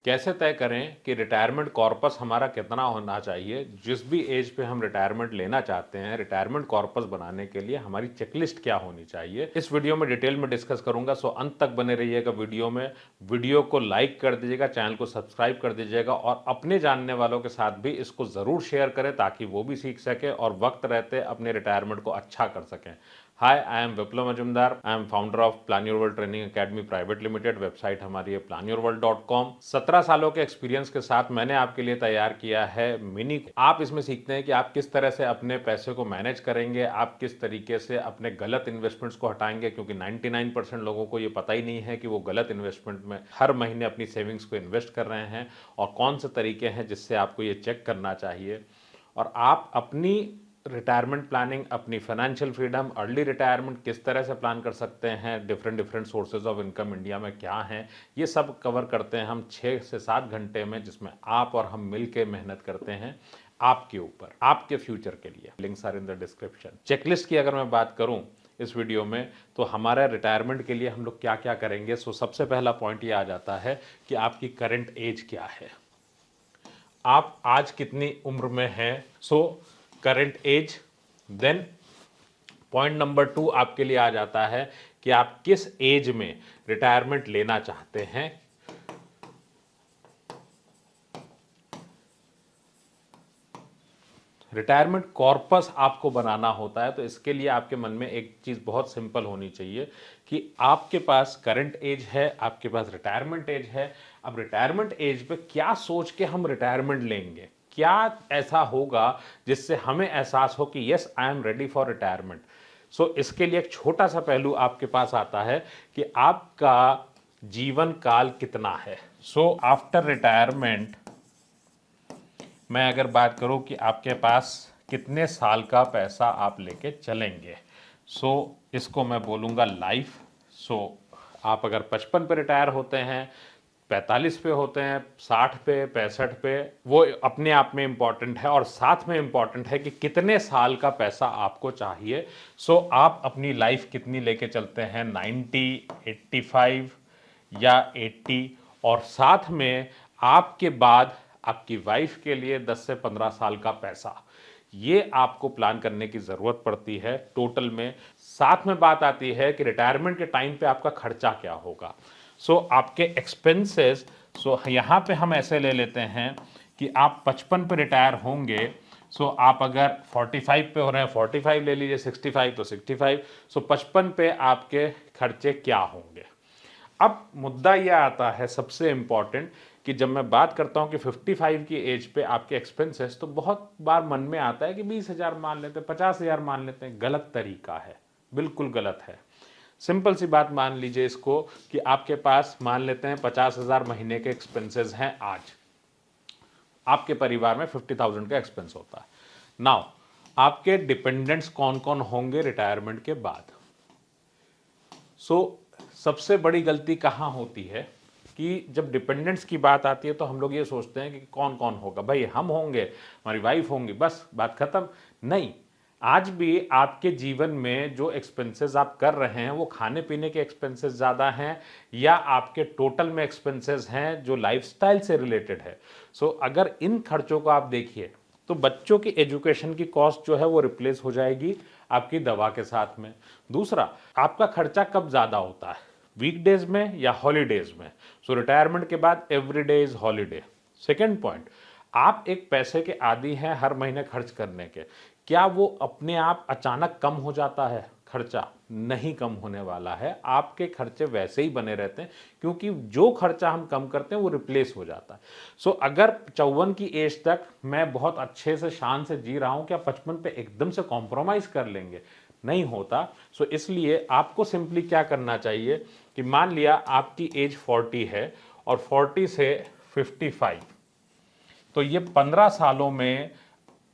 कैसे तय करें कि रिटायरमेंट कॉर्पस हमारा कितना होना चाहिए? जिस भी एज पे हम रिटायरमेंट लेना चाहते हैं, रिटायरमेंट कॉर्पस बनाने के लिए हमारी चेकलिस्ट क्या होनी चाहिए? इस वीडियो में डिटेल में डिस्कस करूंगा, सो अंत तक बने रहिएगा वीडियो में। वीडियो को लाइक कर दीजिएगा, चैनल को सब्सक्राइब कर दीजिएगा और अपने जानने वालों के साथ भी इसको ज़रूर शेयर करें ताकि वो भी सीख सकें और वक्त रहते अपने रिटायरमेंट को अच्छा कर सकें। Hi, I am Viplav Majumdar. I am founder of plan your world training academy private limited. Website हमारी है planyourworld.com। 17 सालों के एक्सपीरियंस के साथ मैंने आपके लिए तैयार किया है मिनी। आप इसमें सीखते हैं कि आप किस तरह से अपने पैसे को मैनेज करेंगे, आप किस तरीके से अपने गलत इन्वेस्टमेंट्स को हटाएंगे, क्योंकि 99% लोगों को ये पता ही नहीं है कि वो गलत इन्वेस्टमेंट में हर महीने अपनी सेविंग्स को इन्वेस्ट कर रहे हैं और कौन से तरीके हैं जिससे आपको ये चेक करना चाहिए। और आप अपनी रिटायरमेंट प्लानिंग, अपनी फाइनेंशियल फ्रीडम, अर्ली रिटायरमेंट किस तरह से प्लान कर सकते हैं, different sources of income India में क्या हैं, ये सब कवर करते हैं हम 6 से 7 घंटे में, जिसमें आप और हम मिल के मेहनत करते हैं आपके ऊपर, आपके फ्यूचर के लिए। Links are in the description. Checklist की अगर मैं बात करूं इस वीडियो में, तो हमारा रिटायरमेंट के लिए हम लोग क्या क्या करेंगे। सो सबसे पहला पॉइंट ये आ जाता है कि आपकी करंट एज क्या है, आप आज कितनी उम्र में हैं। So current age. Then point number 2 आपके लिए आ जाता है कि आप किस एज में रिटायरमेंट लेना चाहते हैं। रिटायरमेंट कॉर्पस आपको बनाना होता है, तो इसके लिए आपके मन में एक चीज बहुत सिंपल होनी चाहिए कि आपके पास करंट एज है, आपके पास रिटायरमेंट एज है। अब रिटायरमेंट एज पे क्या सोच के हम रिटायरमेंट लेंगे, क्या ऐसा होगा जिससे हमें एहसास हो कि yes, I am ready for retirement. So इसके लिए एक छोटा सा पहलू आपके पास आता है कि आपका जीवन काल कितना है। सो आफ्टर रिटायरमेंट मैं अगर बात करूं कि आपके पास कितने साल का पैसा आप लेके चलेंगे, सो इसको मैं बोलूँगा लाइफ। सो आप अगर 55 पे रिटायर होते हैं, 45 पे होते हैं, 60 पे, 65 पे, वो अपने आप में इम्पॉर्टेंट है और साथ में इम्पॉर्टेंट है कि कितने साल का पैसा आपको चाहिए। सो आप अपनी लाइफ कितनी लेके चलते हैं, 90, 85 या 80, और साथ में आपके बाद आपकी वाइफ के लिए 10 से 15 साल का पैसा, ये आपको प्लान करने की ज़रूरत पड़ती है टोटल में। साथ में बात आती है कि रिटायरमेंट के टाइम पे आपका खर्चा क्या होगा। सो आपके एक्सपेंसेस, सो यहाँ पे हम ऐसे ले लेते हैं कि आप 55 पे रिटायर होंगे। सो आप अगर 45 पे हो रहे हैं, 45 ले लीजिए, 65 तो 65। सो 55 पे आपके खर्चे क्या होंगे। अब मुद्दा यह आता है सबसे इंपॉर्टेंट कि जब मैं बात करता हूं कि 55 की एज पे आपके एक्सपेंसेस, तो बहुत बार मन में आता है कि 20,000 मान लेते हैं, 50,000 मान लेते हैं। गलत तरीका है, बिल्कुल गलत है। सिंपल सी बात मान लीजिए इसको कि आपके पास मान लेते हैं 50,000 महीने के एक्सपेंसेस हैं। आज आपके परिवार में 50,000 का एक्सपेंस होता है। नाउ आपके डिपेंडेंट्स कौन कौन होंगे रिटायरमेंट के बाद। सबसे बड़ी गलती कहाँ होती है कि जब डिपेंडेंट्स की बात आती है तो हम लोग ये सोचते हैं कि कौन कौन होगा, भाई हम होंगे, हमारी वाइफ होंगी, बस बात खत्म। नहीं, आज भी आपके जीवन में जो एक्सपेंसेस आप कर रहे हैं वो खाने पीने के एक्सपेंसेस ज़्यादा हैं या आपके टोटल में एक्सपेंसेस हैं जो लाइफस्टाइल से रिलेटेड है। अगर इन खर्चों को आप देखिए तो बच्चों की एजुकेशन की कॉस्ट जो है वो रिप्लेस हो जाएगी आपकी दवा के साथ में। दूसरा, आपका खर्चा कब ज़्यादा होता है, वीकडेज में या हॉलीडेज में। रिटायरमेंट के बाद every day is holiday. Second point, आप एक पैसे के आदी हैं हर महीने खर्च करने के, क्या वो अपने आप अचानक कम हो जाता है खर्चा? नहीं कम होने वाला है, आपके खर्चे वैसे ही बने रहते हैं क्योंकि जो खर्चा हम कम करते हैं वो रिप्लेस हो जाता है। अगर 54 की एज तक मैं बहुत अच्छे से शान से जी रहा हूं, क्या 55 पे एकदम से कॉम्प्रोमाइज कर लेंगे? नहीं होता। इसलिए आपको सिंपली क्या करना चाहिए कि मान लिया आपकी एज 40 है और 40 से 55, तो ये 15 सालों में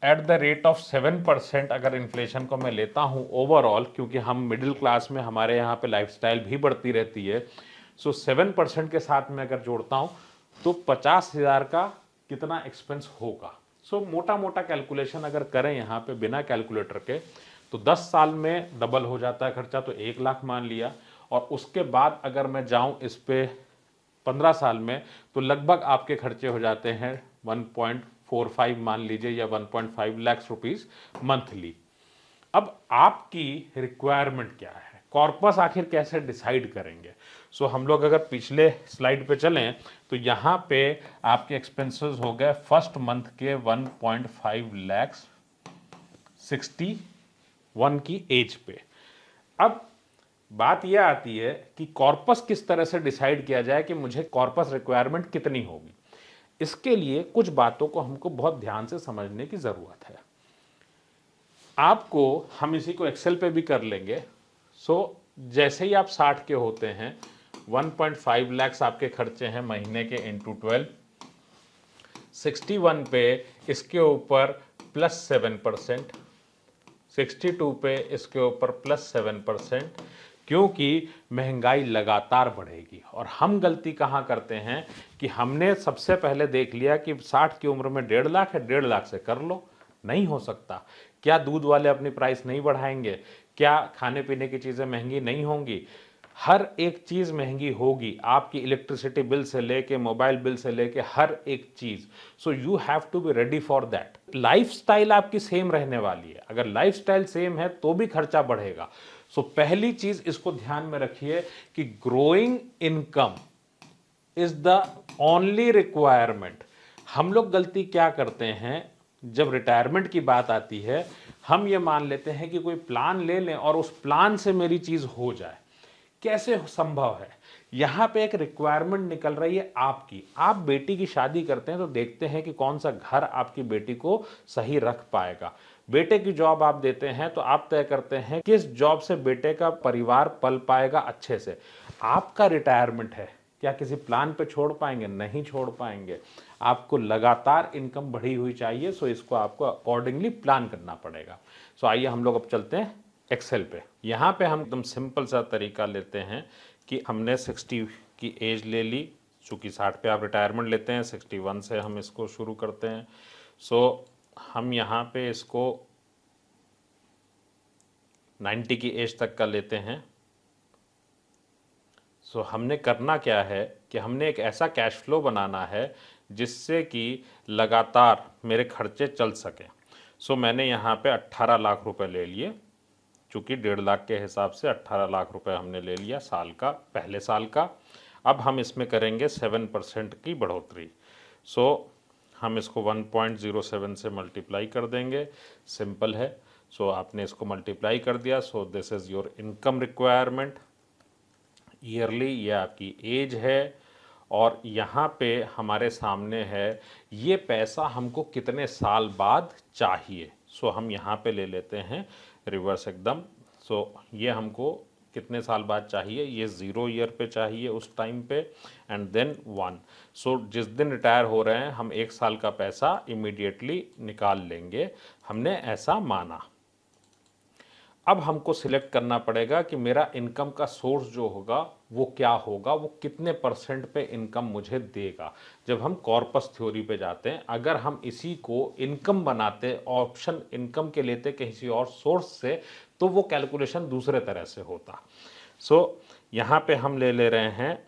एट द रेट ऑफ 7% अगर इन्फ्लेशन को मैं लेता हूं ओवरऑल, क्योंकि हम मिडिल क्लास में हमारे यहाँ पे लाइफस्टाइल भी बढ़ती रहती है। 7% के साथ में अगर जोड़ता हूं तो 50,000 का कितना एक्सपेंस होगा। मोटा मोटा कैलकुलेशन अगर करें यहाँ पे बिना कैलकुलेटर के, तो 10 साल में डबल हो जाता है खर्चा, तो 1 लाख मान लिया। और उसके बाद अगर मैं जाऊं इस पे 15 साल में, तो लगभग आपके खर्चे हो जाते हैं 1.45 मान लीजिए, या 1.5 लाख रुपीस मंथली। अब आपकी रिक्वायरमेंट क्या है, कॉर्पस आखिर कैसे डिसाइड करेंगे? सो हम लोग अगर पिछले स्लाइड पे चलें तो यहाँ पे आपके एक्सपेंसेस हो गए फर्स्ट मंथ के 1.5 लाख 61 की एज पे। अब बात यह आती है कि कॉर्पस किस तरह से डिसाइड किया जाए कि मुझे कॉर्पस रिक्वायरमेंट कितनी होगी। इसके लिए कुछ बातों को हमको बहुत ध्यान से समझने की ज़रूरत है। आपको, हम इसी को एक्सेल पे भी कर लेंगे। सो जैसे ही आप 60 के होते हैं, 1.5 लाख आपके खर्चे हैं महीने के इंटू 12, 61 पे इसके ऊपर +7%, 62 पे इसके ऊपर +7%, क्योंकि महंगाई लगातार बढ़ेगी। और हम गलती कहाँ करते हैं कि हमने सबसे पहले देख लिया कि 60 की उम्र में 1.5 लाख है, 1.5 लाख से कर लो। नहीं हो सकता। क्या दूध वाले अपनी प्राइस नहीं बढ़ाएंगे? क्या खाने पीने की चीज़ें महंगी नहीं होंगी? हर एक चीज़ महंगी होगी, आपकी इलेक्ट्रिसिटी बिल से लेके मोबाइल बिल से लेके हर एक चीज़। So you have to be ready for that. Lifestyle आपकी सेम रहने वाली है, अगर लाइफस्टाइल सेम है तो भी खर्चा बढ़ेगा। सो पहली चीज़ इसको ध्यान में रखिए कि growing income is the only requirement. हम लोग गलती क्या करते हैं, जब रिटायरमेंट की बात आती है, हम ये मान लेते हैं कि कोई प्लान ले लें और उस प्लान से मेरी चीज़ हो जाए। कैसे संभव है? यहां पे एक रिक्वायरमेंट निकल रही है आपकी। आप बेटी की शादी करते हैं तो देखते हैं कि कौन सा घर आपकी बेटी को सही रख पाएगा। बेटे की जॉब आप देते हैं तो आप तय करते हैं किस जॉब से बेटे का परिवार पल पाएगा अच्छे से। आपका रिटायरमेंट है, क्या किसी प्लान पे छोड़ पाएंगे? नहीं छोड़ पाएंगे। आपको लगातार इनकम बढ़ी हुई चाहिए, सो इसको आपको अकॉर्डिंगली प्लान करना पड़ेगा। सो आइए हम लोग अब चलते हैं एक्सेल पे। यहाँ पे हम एकदम सिंपल सा तरीका लेते हैं कि हमने 60 की एज ले ली, चूँकि 60 पे आप रिटायरमेंट लेते हैं, 61 से हम इसको शुरू करते हैं। सो हम यहाँ पे इसको 90 की एज तक का लेते हैं। सो हमने करना क्या है कि हमने एक ऐसा कैश फ्लो बनाना है जिससे कि लगातार मेरे खर्चे चल सकें। सो मैंने यहाँ पे 18 लाख रुपए ले लिए, चूँकि 1.5 लाख के हिसाब से 18 लाख रुपए हमने ले लिया साल का, पहले साल का। अब हम इसमें करेंगे 7% की बढ़ोतरी। सो हम इसको 1.07 से मल्टीप्लाई कर देंगे, सिंपल है। सो आपने इसको मल्टीप्लाई कर दिया। So this is your income requirement yearly, ये आपकी एज है। और यहाँ पे हमारे सामने है ये पैसा हमको कितने साल बाद चाहिए। सो हम यहाँ पे ले लेते हैं रिवर्स एकदम। सो ये हमको कितने साल बाद चाहिए, ये 0 ईयर पे चाहिए उस टाइम पे, एंड देन 1। सो जिस दिन रिटायर हो रहे हैं हम 1 साल का पैसा इमीडिएटली निकाल लेंगे, हमने ऐसा माना। अब हमको सिलेक्ट करना पड़ेगा कि मेरा इनकम का सोर्स जो होगा वो क्या होगा, वो कितने % पे इनकम मुझे देगा। जब हम कॉर्पस थ्योरी पे जाते हैं, अगर हम इसी को इनकम बनाते, ऑप्शन इनकम के लेते किसी और सोर्स से, तो वो कैलकुलेशन दूसरे तरह से होता। सो यहाँ पे हम ले रहे हैं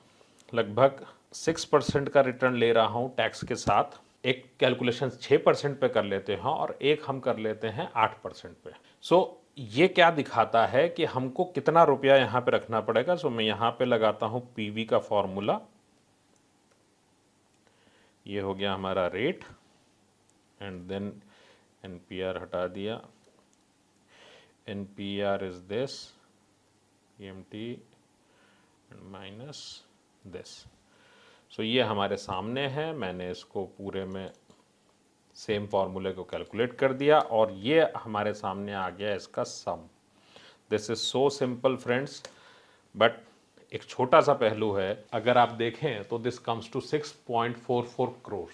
लगभग 6% का रिटर्न ले रहा हूँ टैक्स के साथ। एक कैलकुलेशन 6% पे कर लेते हैं और एक हम कर लेते हैं 8% पे। सो ये क्या दिखाता है कि हमको कितना रुपया यहाँ पे रखना पड़ेगा। सो मैं यहाँ पे लगाता हूँ पीवी का फॉर्मूला, ये हो गया हमारा रेट, एंड देन एनपीआर हटा दिया। NPR is this PMT minus this. So ये हमारे सामने है, मैंने इसको पूरे में सेम फार्मूले को कैलकुलेट कर दिया और ये हमारे सामने आ गया इसका sum. This is so simple friends, but एक छोटा सा पहलू है। अगर आप देखें तो दिस कम्स टू 6.44 करोड़,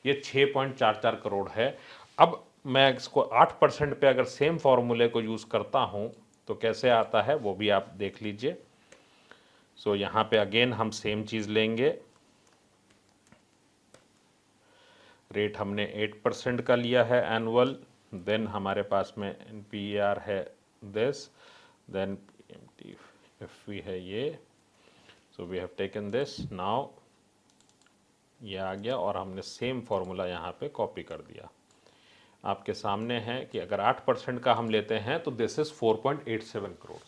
ये 6.44 करोड़ है। अब मैं इसको 8% पे अगर सेम फार्मूले को यूज़ करता हूँ तो कैसे आता है वो भी आप देख लीजिए। सो यहाँ पे अगेन हम सेम चीज़ लेंगे, रेट हमने 8% का लिया है एनुअल, देन हमारे पास में एनपीआर है दिस, देन पीएमटी एफवी है ये। So we have taken this, now ये आ गया और हमने सेम फॉर्मूला यहाँ पे कॉपी कर दिया। आपके सामने है कि अगर 8% का हम लेते हैं तो दिस इज 4.87 करोड़।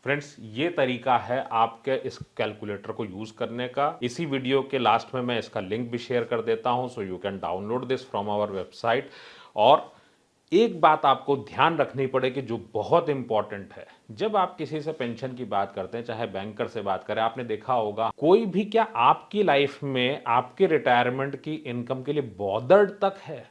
फ्रेंड्स, ये तरीका है आपके इस कैलकुलेटर को यूज करने का। इसी वीडियो के लास्ट में मैं इसका लिंक भी शेयर कर देता हूं, so you can download this from our website. और एक बात आपको ध्यान रखनी पड़ेगी जो बहुत इंपॉर्टेंट है, जब आप किसी से पेंशन की बात करते हैं, चाहे बैंकर से बात करें, आपने देखा होगा कोई भी क्या आपकी लाइफ में आपके रिटायरमेंट की इनकम के लिए बॉदर्ड तक है?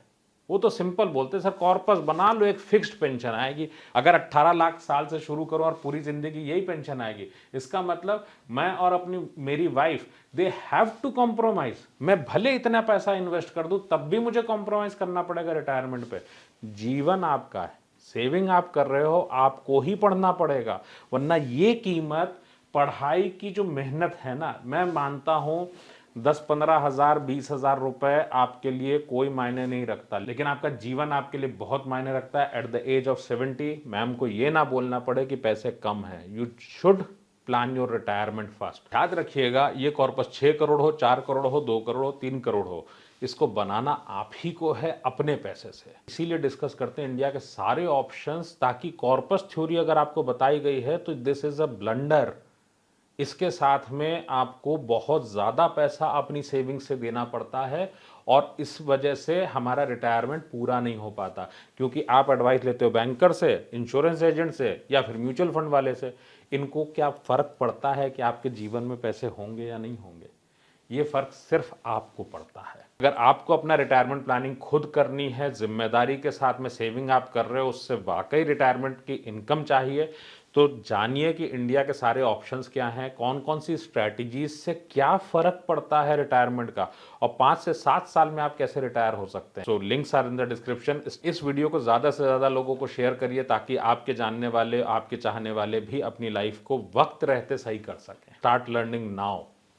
वो तो सिंपल बोलते हैं, सर कॉर्पस बना लो, एक फिक्स्ड पेंशन आएगी, अगर 18 लाख साल से शुरू करो और पूरी जिंदगी यही पेंशन आएगी। इसका मतलब मैं और अपनी मेरी wife, they have to compromise. मैं भले इतना पैसा इन्वेस्ट कर दूं तब भी मुझे कॉम्प्रोमाइज करना पड़ेगा रिटायरमेंट पे। जीवन आपका है, सेविंग आप कर रहे हो, आपको ही पढ़ना पड़ेगा, वरना ये कीमत पढ़ाई की जो मेहनत है ना, मैं मानता हूं 10-15 हजार 20 हजार रुपए आपके लिए कोई मायने नहीं रखता, लेकिन आपका जीवन आपके लिए बहुत मायने रखता है। At the age of 70 ma'am को ये ना बोलना पड़े कि पैसे कम है। You should plan your retirement fast. याद रखिएगा, ये कॉर्पस 6 करोड़ हो, 4 करोड़ हो, 2 करोड़ हो, 3 करोड़ हो, इसको बनाना आप ही को है अपने पैसे से। इसीलिए डिस्कस करते हैं इंडिया के सारे ऑप्शंस, ताकि कॉर्पस थ्योरी अगर आपको बताई गई है तो दिस इज अ ब्लंडर। इसके साथ में आपको बहुत ज़्यादा पैसा अपनी सेविंग से देना पड़ता है और इस वजह से हमारा रिटायरमेंट पूरा नहीं हो पाता, क्योंकि आप एडवाइस लेते हो बैंकर से, इंश्योरेंस एजेंट से या फिर म्यूचुअल फंड वाले से। इनको क्या फ़र्क पड़ता है कि आपके जीवन में पैसे होंगे या नहीं होंगे? ये फ़र्क सिर्फ आपको पड़ता है। अगर आपको अपना रिटायरमेंट प्लानिंग खुद करनी है, जिम्मेदारी के साथ में सेविंग आप कर रहे हो, उससे वाकई रिटायरमेंट की इनकम चाहिए, तो जानिए कि इंडिया के सारे ऑप्शंस क्या हैं, कौन कौन सी स्ट्रैटेजीज से क्या फ़र्क पड़ता है रिटायरमेंट का, और 5 से 7 साल में आप कैसे रिटायर हो सकते हैं। So links are in the description. इस वीडियो को ज़्यादा से ज़्यादा लोगों को शेयर करिए, ताकि आपके जानने वाले, आपके चाहने वाले भी अपनी लाइफ को वक्त रहते सही कर सकें। Start learning now.